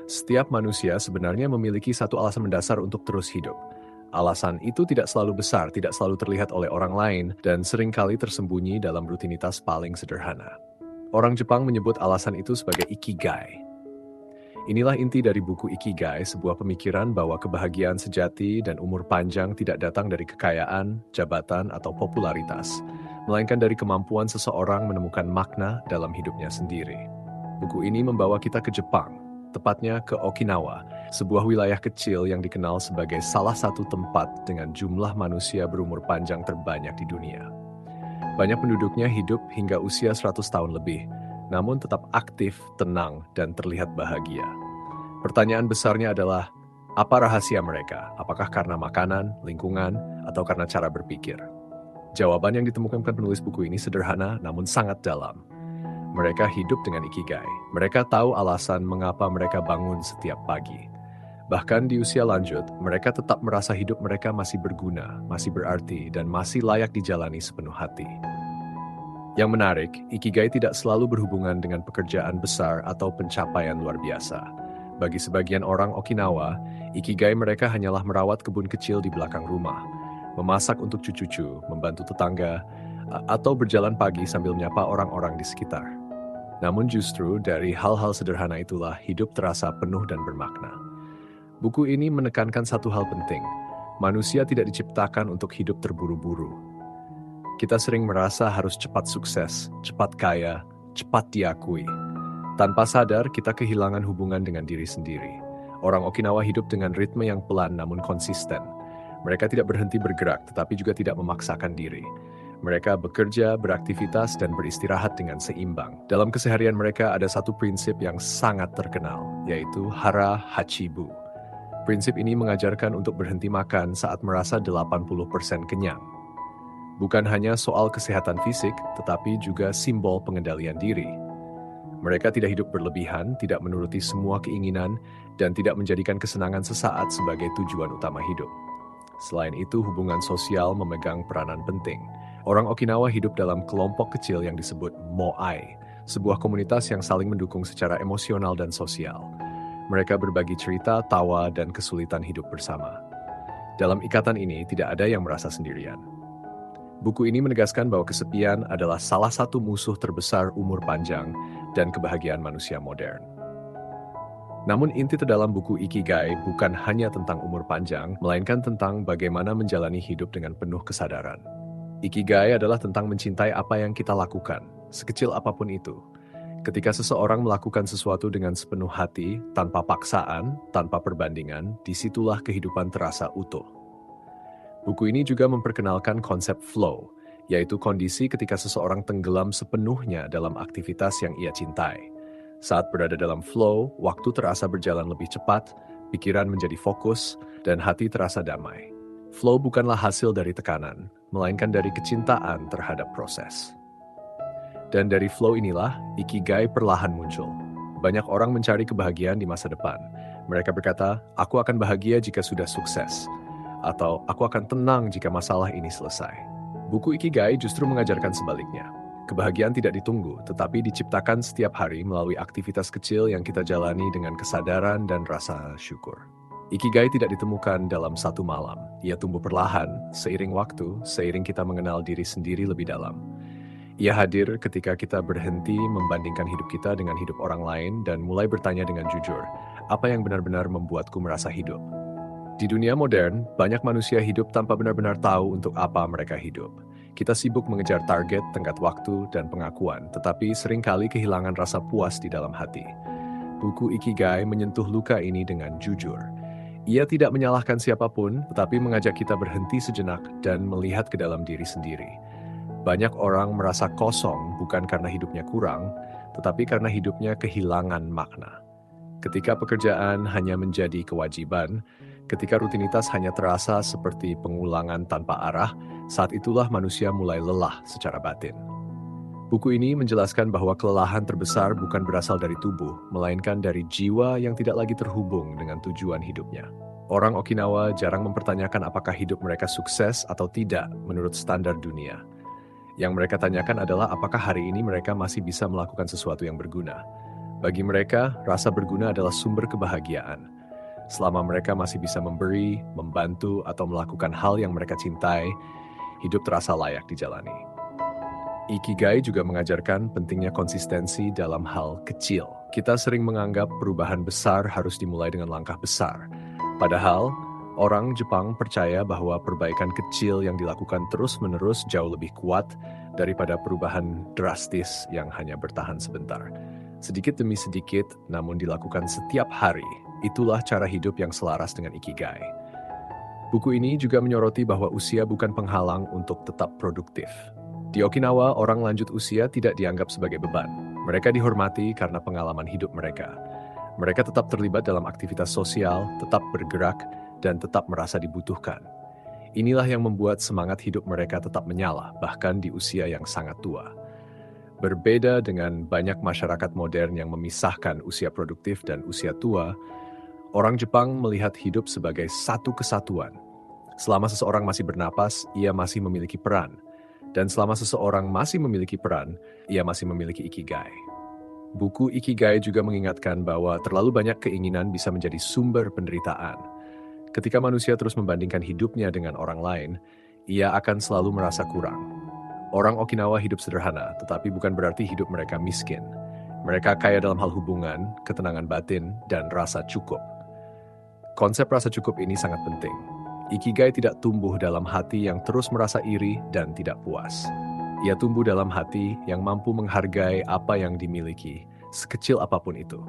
Setiap manusia sebenarnya memiliki satu alasan mendasar untuk terus hidup. Alasan itu tidak selalu besar, tidak selalu terlihat oleh orang lain, dan seringkali tersembunyi dalam rutinitas paling sederhana. Orang Jepang menyebut alasan itu sebagai ikigai. Inilah inti dari buku Ikigai, sebuah pemikiran bahwa kebahagiaan sejati dan umur panjang tidak datang dari kekayaan, jabatan, atau popularitas, melainkan dari kemampuan seseorang menemukan makna dalam hidupnya sendiri. Buku ini membawa kita ke Jepang, tepatnya ke Okinawa, sebuah wilayah kecil yang dikenal sebagai salah satu tempat dengan jumlah manusia berumur panjang terbanyak di dunia. Banyak penduduknya hidup hingga usia 100 tahun lebih, namun tetap aktif, tenang, dan terlihat bahagia. Pertanyaan besarnya adalah, apa rahasia mereka? Apakah karena makanan, lingkungan, atau karena cara berpikir? Jawaban yang ditemukan penulis buku ini sederhana namun sangat dalam. Mereka hidup dengan ikigai. Mereka tahu alasan mengapa mereka bangun setiap pagi. Bahkan di usia lanjut, mereka tetap merasa hidup mereka masih berguna, masih berarti, dan masih layak dijalani sepenuh hati. Yang menarik, ikigai tidak selalu berhubungan dengan pekerjaan besar atau pencapaian luar biasa. Bagi sebagian orang Okinawa, ikigai mereka hanyalah merawat kebun kecil di belakang rumah, memasak untuk cucu-cucu, membantu tetangga, atau berjalan pagi sambil menyapa orang-orang di sekitar. Namun justru dari hal-hal sederhana itulah hidup terasa penuh dan bermakna. Buku ini menekankan satu hal penting, manusia tidak diciptakan untuk hidup terburu-buru. Kita sering merasa harus cepat sukses, cepat kaya, cepat diakui. Tanpa sadar, kita kehilangan hubungan dengan diri sendiri. Orang Okinawa hidup dengan ritme yang pelan namun konsisten. Mereka tidak berhenti bergerak, tetapi juga tidak memaksakan diri. Mereka bekerja, beraktivitas, dan beristirahat dengan seimbang. Dalam keseharian mereka ada satu prinsip yang sangat terkenal, yaitu hara hachibu. Prinsip ini mengajarkan untuk berhenti makan saat merasa 80% kenyang. Bukan hanya soal kesehatan fisik, tetapi juga simbol pengendalian diri. Mereka tidak hidup berlebihan, tidak menuruti semua keinginan, dan tidak menjadikan kesenangan sesaat sebagai tujuan utama hidup. Selain itu, hubungan sosial memegang peranan penting. Orang Okinawa hidup dalam kelompok kecil yang disebut moai, sebuah komunitas yang saling mendukung secara emosional dan sosial. Mereka berbagi cerita, tawa, dan kesulitan hidup bersama. Dalam ikatan ini, tidak ada yang merasa sendirian. Buku ini menegaskan bahwa kesepian adalah salah satu musuh terbesar umur panjang dan kebahagiaan manusia modern. Namun inti terdalam buku Ikigai bukan hanya tentang umur panjang, melainkan tentang bagaimana menjalani hidup dengan penuh kesadaran. Ikigai adalah tentang mencintai apa yang kita lakukan, sekecil apapun itu. Ketika seseorang melakukan sesuatu dengan sepenuh hati, tanpa paksaan, tanpa perbandingan, disitulah kehidupan terasa utuh. Buku ini juga memperkenalkan konsep flow, yaitu kondisi ketika seseorang tenggelam sepenuhnya dalam aktivitas yang ia cintai. Saat berada dalam flow, waktu terasa berjalan lebih cepat, pikiran menjadi fokus, dan hati terasa damai. Flow bukanlah hasil dari tekanan, melainkan dari kecintaan terhadap proses. Dan dari flow inilah, ikigai perlahan muncul. Banyak orang mencari kebahagiaan di masa depan. Mereka berkata, aku akan bahagia jika sudah sukses. Atau aku akan tenang jika masalah ini selesai. Buku Ikigai justru mengajarkan sebaliknya. Kebahagiaan tidak ditunggu, tetapi diciptakan setiap hari melalui aktivitas kecil yang kita jalani dengan kesadaran dan rasa syukur. Ikigai tidak ditemukan dalam satu malam. Ia tumbuh perlahan, seiring waktu, seiring kita mengenal diri sendiri lebih dalam. Ia hadir ketika kita berhenti membandingkan hidup kita dengan hidup orang lain dan mulai bertanya dengan jujur, apa yang benar-benar membuatku merasa hidup? Di dunia modern, banyak manusia hidup tanpa benar-benar tahu untuk apa mereka hidup. Kita sibuk mengejar target, tenggat waktu, dan pengakuan, tetapi seringkali kehilangan rasa puas di dalam hati. Buku Ikigai menyentuh luka ini dengan jujur. Ia tidak menyalahkan siapapun, tetapi mengajak kita berhenti sejenak dan melihat ke dalam diri sendiri. Banyak orang merasa kosong bukan karena hidupnya kurang, tetapi karena hidupnya kehilangan makna. Ketika pekerjaan hanya menjadi kewajiban, ketika rutinitas hanya terasa seperti pengulangan tanpa arah, saat itulah manusia mulai lelah secara batin. Buku ini menjelaskan bahwa kelelahan terbesar bukan berasal dari tubuh, melainkan dari jiwa yang tidak lagi terhubung dengan tujuan hidupnya. Orang Okinawa jarang mempertanyakan apakah hidup mereka sukses atau tidak menurut standar dunia. Yang mereka tanyakan adalah apakah hari ini mereka masih bisa melakukan sesuatu yang berguna. Bagi mereka, rasa berguna adalah sumber kebahagiaan. Selama mereka masih bisa memberi, membantu, atau melakukan hal yang mereka cintai, hidup terasa layak dijalani. Ikigai juga mengajarkan pentingnya konsistensi dalam hal kecil. Kita sering menganggap perubahan besar harus dimulai dengan langkah besar. Padahal, orang Jepang percaya bahwa perbaikan kecil yang dilakukan terus-menerus jauh lebih kuat daripada perubahan drastis yang hanya bertahan sebentar. Sedikit demi sedikit, namun dilakukan setiap hari, itulah cara hidup yang selaras dengan Ikigai. Buku ini juga menyoroti bahwa usia bukan penghalang untuk tetap produktif. Di Okinawa, orang lanjut usia tidak dianggap sebagai beban. Mereka dihormati karena pengalaman hidup mereka. Mereka tetap terlibat dalam aktivitas sosial, tetap bergerak, dan tetap merasa dibutuhkan. Inilah yang membuat semangat hidup mereka tetap menyala, bahkan di usia yang sangat tua. Berbeda dengan banyak masyarakat modern yang memisahkan usia produktif dan usia tua, orang Jepang melihat hidup sebagai satu kesatuan. Selama seseorang masih bernapas, ia masih memiliki peran. Dan selama seseorang masih memiliki peran, ia masih memiliki ikigai. Buku Ikigai juga mengingatkan bahwa terlalu banyak keinginan bisa menjadi sumber penderitaan. Ketika manusia terus membandingkan hidupnya dengan orang lain, ia akan selalu merasa kurang. Orang Okinawa hidup sederhana, tetapi bukan berarti hidup mereka miskin. Mereka kaya dalam hal hubungan, ketenangan batin, dan rasa cukup. Konsep rasa cukup ini sangat penting. Ikigai tidak tumbuh dalam hati yang terus merasa iri dan tidak puas. Ia tumbuh dalam hati yang mampu menghargai apa yang dimiliki, sekecil apapun itu.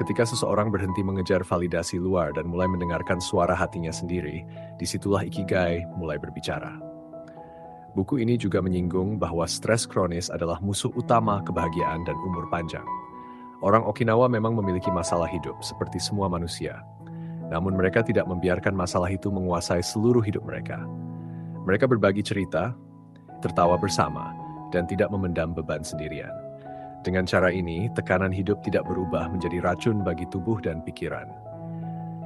Ketika seseorang berhenti mengejar validasi luar dan mulai mendengarkan suara hatinya sendiri, disitulah Ikigai mulai berbicara. Buku ini juga menyinggung bahwa stres kronis adalah musuh utama kebahagiaan dan umur panjang. Orang Okinawa memang memiliki masalah hidup seperti semua manusia. Namun mereka tidak membiarkan masalah itu menguasai seluruh hidup mereka. Mereka berbagi cerita, tertawa bersama, dan tidak memendam beban sendirian. Dengan cara ini, tekanan hidup tidak berubah menjadi racun bagi tubuh dan pikiran.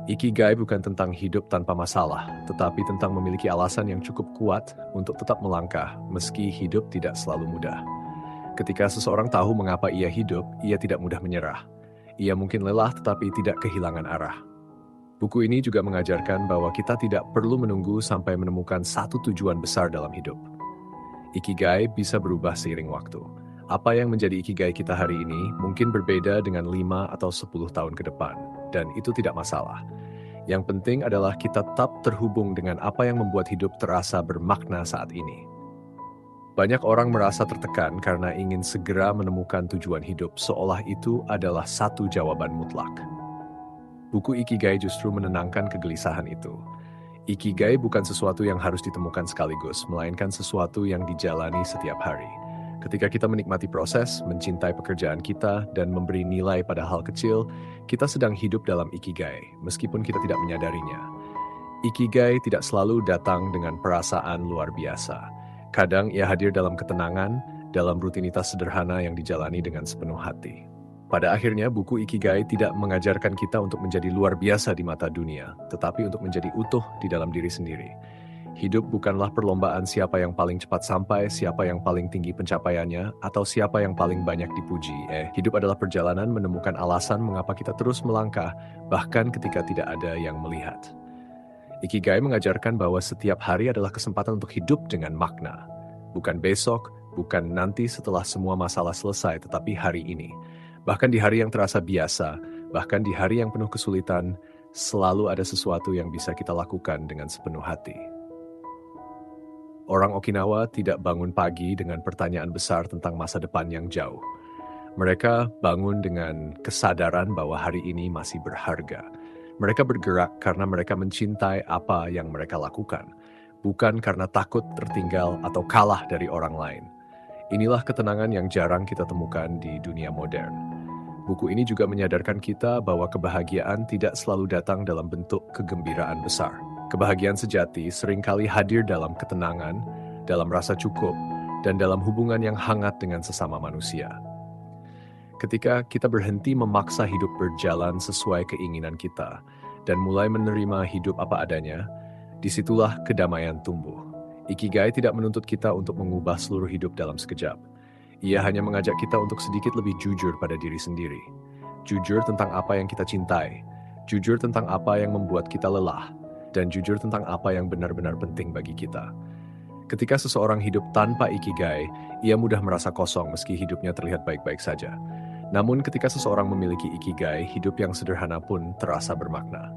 Ikigai bukan tentang hidup tanpa masalah, tetapi tentang memiliki alasan yang cukup kuat untuk tetap melangkah meski hidup tidak selalu mudah. Ketika seseorang tahu mengapa ia hidup, ia tidak mudah menyerah. Ia mungkin lelah tetapi tidak kehilangan arah. Buku ini juga mengajarkan bahwa kita tidak perlu menunggu sampai menemukan satu tujuan besar dalam hidup. Ikigai bisa berubah seiring waktu. Apa yang menjadi ikigai kita hari ini mungkin berbeda dengan 5 atau 10 tahun ke depan, dan itu tidak masalah. Yang penting adalah kita tetap terhubung dengan apa yang membuat hidup terasa bermakna saat ini. Banyak orang merasa tertekan karena ingin segera menemukan tujuan hidup, seolah itu adalah satu jawaban mutlak. Buku Ikigai justru menenangkan kegelisahan itu. Ikigai bukan sesuatu yang harus ditemukan sekaligus, melainkan sesuatu yang dijalani setiap hari. Ketika kita menikmati proses, mencintai pekerjaan kita, dan memberi nilai pada hal kecil, kita sedang hidup dalam Ikigai, meskipun kita tidak menyadarinya. Ikigai tidak selalu datang dengan perasaan luar biasa. Kadang ia hadir dalam ketenangan, dalam rutinitas sederhana yang dijalani dengan sepenuh hati. Pada akhirnya, buku Ikigai tidak mengajarkan kita untuk menjadi luar biasa di mata dunia, tetapi untuk menjadi utuh di dalam diri sendiri. Hidup bukanlah perlombaan siapa yang paling cepat sampai, siapa yang paling tinggi pencapaiannya, atau siapa yang paling banyak dipuji. Hidup adalah perjalanan menemukan alasan mengapa kita terus melangkah, bahkan ketika tidak ada yang melihat. Ikigai mengajarkan bahwa setiap hari adalah kesempatan untuk hidup dengan makna. Bukan besok, bukan nanti setelah semua masalah selesai, tetapi hari ini. Bahkan di hari yang terasa biasa, bahkan di hari yang penuh kesulitan, selalu ada sesuatu yang bisa kita lakukan dengan sepenuh hati. Orang Okinawa tidak bangun pagi dengan pertanyaan besar tentang masa depan yang jauh. Mereka bangun dengan kesadaran bahwa hari ini masih berharga. Mereka bergerak karena mereka mencintai apa yang mereka lakukan, bukan karena takut tertinggal atau kalah dari orang lain. Inilah ketenangan yang jarang kita temukan di dunia modern. Buku ini juga menyadarkan kita bahwa kebahagiaan tidak selalu datang dalam bentuk kegembiraan besar. Kebahagiaan sejati seringkali hadir dalam ketenangan, dalam rasa cukup, dan dalam hubungan yang hangat dengan sesama manusia. Ketika kita berhenti memaksa hidup berjalan sesuai keinginan kita, dan mulai menerima hidup apa adanya, disitulah kedamaian tumbuh. Ikigai tidak menuntut kita untuk mengubah seluruh hidup dalam sekejap. Ia hanya mengajak kita untuk sedikit lebih jujur pada diri sendiri. Jujur tentang apa yang kita cintai, jujur tentang apa yang membuat kita lelah, dan jujur tentang apa yang benar-benar penting bagi kita. Ketika seseorang hidup tanpa ikigai, ia mudah merasa kosong meski hidupnya terlihat baik-baik saja. Namun ketika seseorang memiliki ikigai, hidup yang sederhana pun terasa bermakna.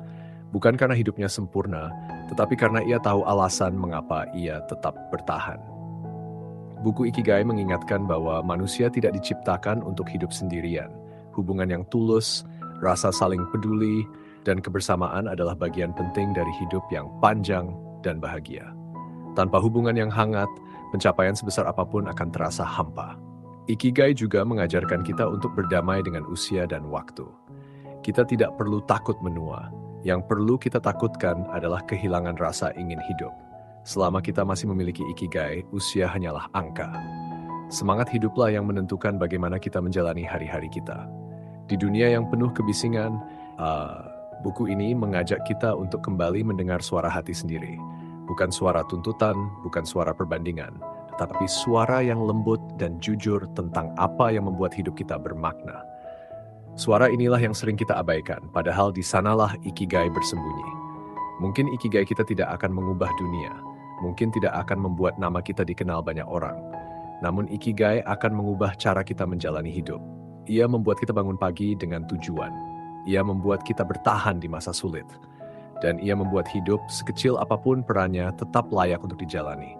Bukan karena hidupnya sempurna, tetapi karena ia tahu alasan mengapa ia tetap bertahan. Buku Ikigai mengingatkan bahwa manusia tidak diciptakan untuk hidup sendirian. Hubungan yang tulus, rasa saling peduli, dan kebersamaan adalah bagian penting dari hidup yang panjang dan bahagia. Tanpa hubungan yang hangat, pencapaian sebesar apapun akan terasa hampa. Ikigai juga mengajarkan kita untuk berdamai dengan usia dan waktu. Kita tidak perlu takut menua. Yang perlu kita takutkan adalah kehilangan rasa ingin hidup. Selama kita masih memiliki ikigai, usia hanyalah angka. Semangat hiduplah yang menentukan bagaimana kita menjalani hari-hari kita. Di dunia yang penuh kebisingan, buku ini mengajak kita untuk kembali mendengar suara hati sendiri. Bukan suara tuntutan, bukan suara perbandingan, tetapi suara yang lembut dan jujur tentang apa yang membuat hidup kita bermakna. Suara inilah yang sering kita abaikan, padahal di sanalah ikigai bersembunyi. Mungkin ikigai kita tidak akan mengubah dunia, mungkin tidak akan membuat nama kita dikenal banyak orang. Namun ikigai akan mengubah cara kita menjalani hidup. Ia membuat kita bangun pagi dengan tujuan. Ia membuat kita bertahan di masa sulit. Dan ia membuat hidup, sekecil apapun perannya, tetap layak untuk dijalani.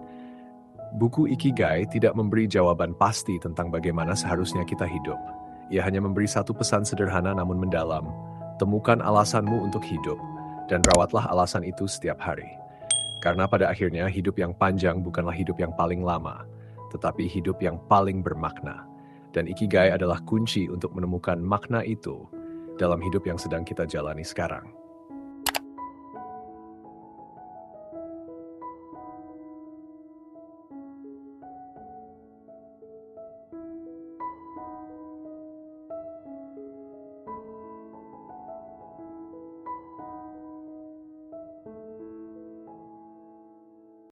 Buku Ikigai tidak memberi jawaban pasti tentang bagaimana seharusnya kita hidup. Ia hanya memberi satu pesan sederhana namun mendalam. Temukan alasanmu untuk hidup, dan rawatlah alasan itu setiap hari. Karena pada akhirnya hidup yang panjang bukanlah hidup yang paling lama, tetapi hidup yang paling bermakna. Dan Ikigai adalah kunci untuk menemukan makna itu dalam hidup yang sedang kita jalani sekarang.